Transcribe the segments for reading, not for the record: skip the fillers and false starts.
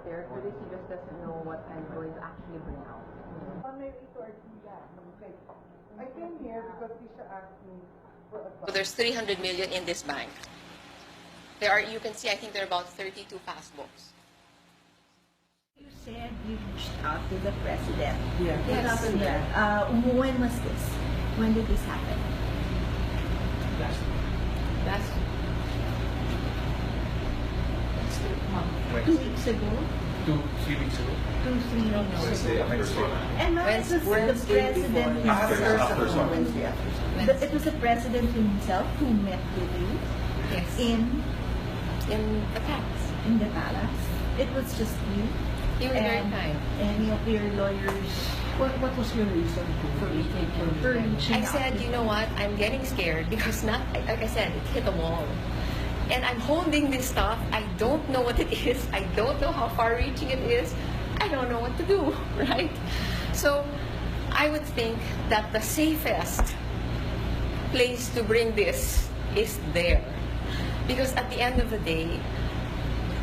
prepared for this. He just doesn't know what I'm going to actually bring out. I came here because Tisha asked me for advice. So there's 300 million in this bank. You can see, I think there are about 32 passbooks. You said you reached out to the president. Yeah. What happened there? When was this? When did this happen? Last 2 weeks ago? 2-3 weeks ago. 2-3 weeks ago. Wednesday after Sona. And now it was the president After Sona. Wednesday after Sona. But it was the president himself who met with you Yes. in the palace. the palace. It was just you. He was very and kind. any of your lawyers. What was your reason For reaching him. For reaching I out said, to you know what, I'm getting scared because like I said, it hit a wall. And I'm holding this stuff. I don't know what it is. I don't know how far reaching it is. I don't know what to do, right? So I would think that the safest place to bring this is there. Because at the end of the day,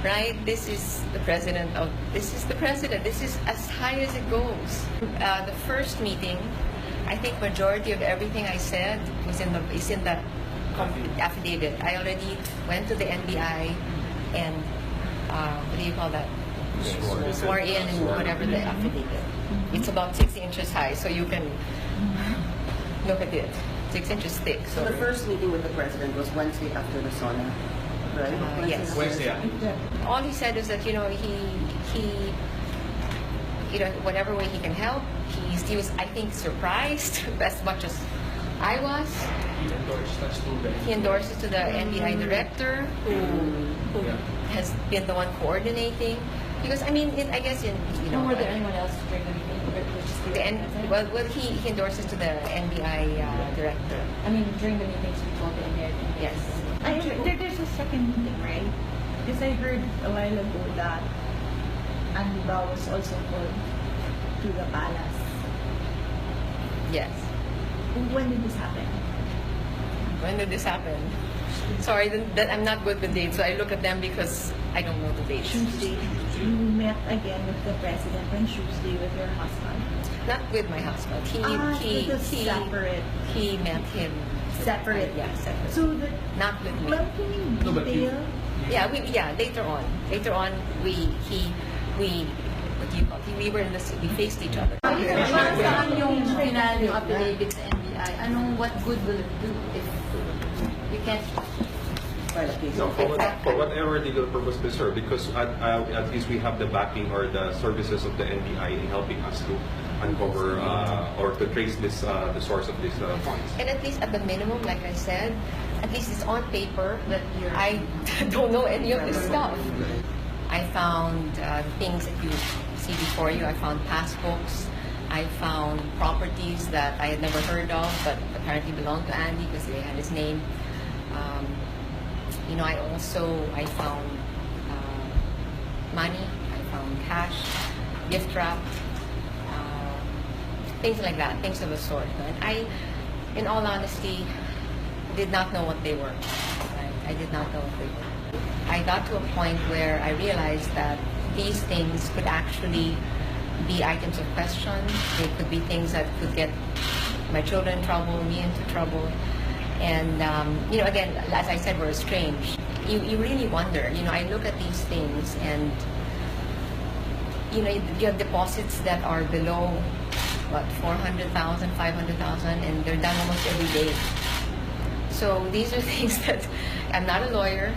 right, this is the president. This is as high as it goes. The first meeting, I think majority of everything I said is in the affidavit. I already went to the NBI and what do you call that? Swore in and whatever the affidavit. It's about 6 inches high, so you can look at it. 6 inches thick. So the first meeting with the president was Wednesday after the sauna, right? Yes. Wednesday. All he said is that he whatever way he can help. He was, I think, surprised as much as I was. He endorsed it to the NBI director, who has been the one coordinating. Because I mean, I guess Were there anyone else during the meeting? He endorsed it to the NBI director. I mean, during the meetings we told the NBI. Yes. There's a second meeting, right? Because I heard a while ago that Anibao was also called to the palace. Yes. When did this happen? When did this happen? Sorry, that I'm not good with dates, so I look at them because I don't know the dates. Tuesday. You met again with the president on Tuesday with your husband. Not with my husband. It was separate. He met him Separate. Yeah, separate. So Not with me. well, can you detail? Later on. Later on, we what do you call it? We were we faced each other. Saan yung final yung affidavit sa NBI? What good will it do if you can't file a case? No, for whatever legal purpose they serve, because at least we have the backing or the services of the NBI in helping us to uncover or to trace the source of these funds. And at least at the minimum, like I said, at least it's on paper that I don't know any of this stuff. I found things that you see before you. I found passbooks. I found properties that I had never heard of, but apparently belonged to Andy because they had his name. I found money. I found cash, gift wrap, things like that, things of the sort. And I, in all honesty, did not know what they were. Right? I did not know what they were. I got to a point where I realized that these things could actually be items of question. They could be things that could get my children in trouble, me into trouble. And, again, as I said, we're estranged. You really wonder. I look at these things and, you have deposits that are below, 400,000, 500,000, and they're done almost every day. So these are things that, I'm not a lawyer,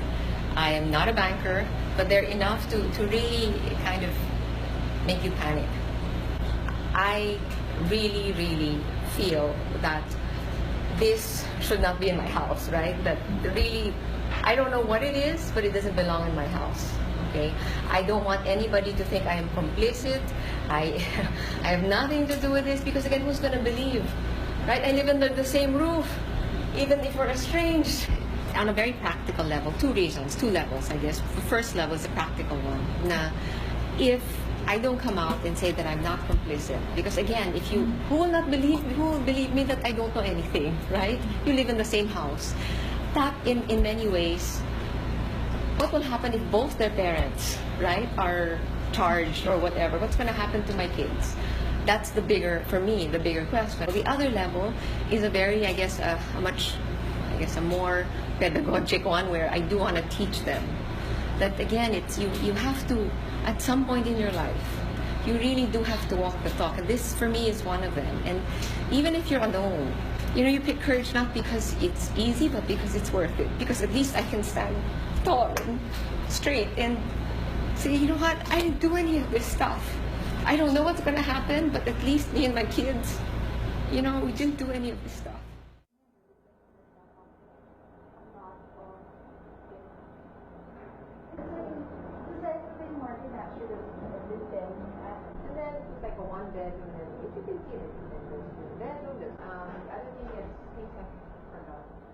I am not a banker, but they're enough to really kind of make you panic. I really, really feel that this should not be in my house, right? That really, I don't know what it is, but it doesn't belong in my house, okay? I don't want anybody to think I am complicit. I have nothing to do with this because, again, who's going to believe, right? I live under the same roof, even if we're estranged. On a very practical level, two levels, I guess. The first level is the practical one. Now, if I don't come out and say that I'm not complicit, because again, who will believe me that I don't know anything, right? You live in the same house. That, in many ways, what will happen if both their parents, right, are charged or whatever, what's going to happen to my kids? That's the bigger, for me, the bigger question. The other level is a very, I guess, a more pedagogic one, where I do want to teach them that, again, it's you have to, at some point in your life, you really do have to walk the talk. And this, for me, is one of them. And even if you're alone, you pick courage not because it's easy, but because it's worth it. Because at least I can stand tall and straight and say, you know what, I didn't do any of this stuff. I don't know what's going to happen, but at least me and my kids, we didn't do any of this stuff. And then it's like a one bedroom, and if you can see it, then there's two bedroom, there's the other thing is things have forgotten.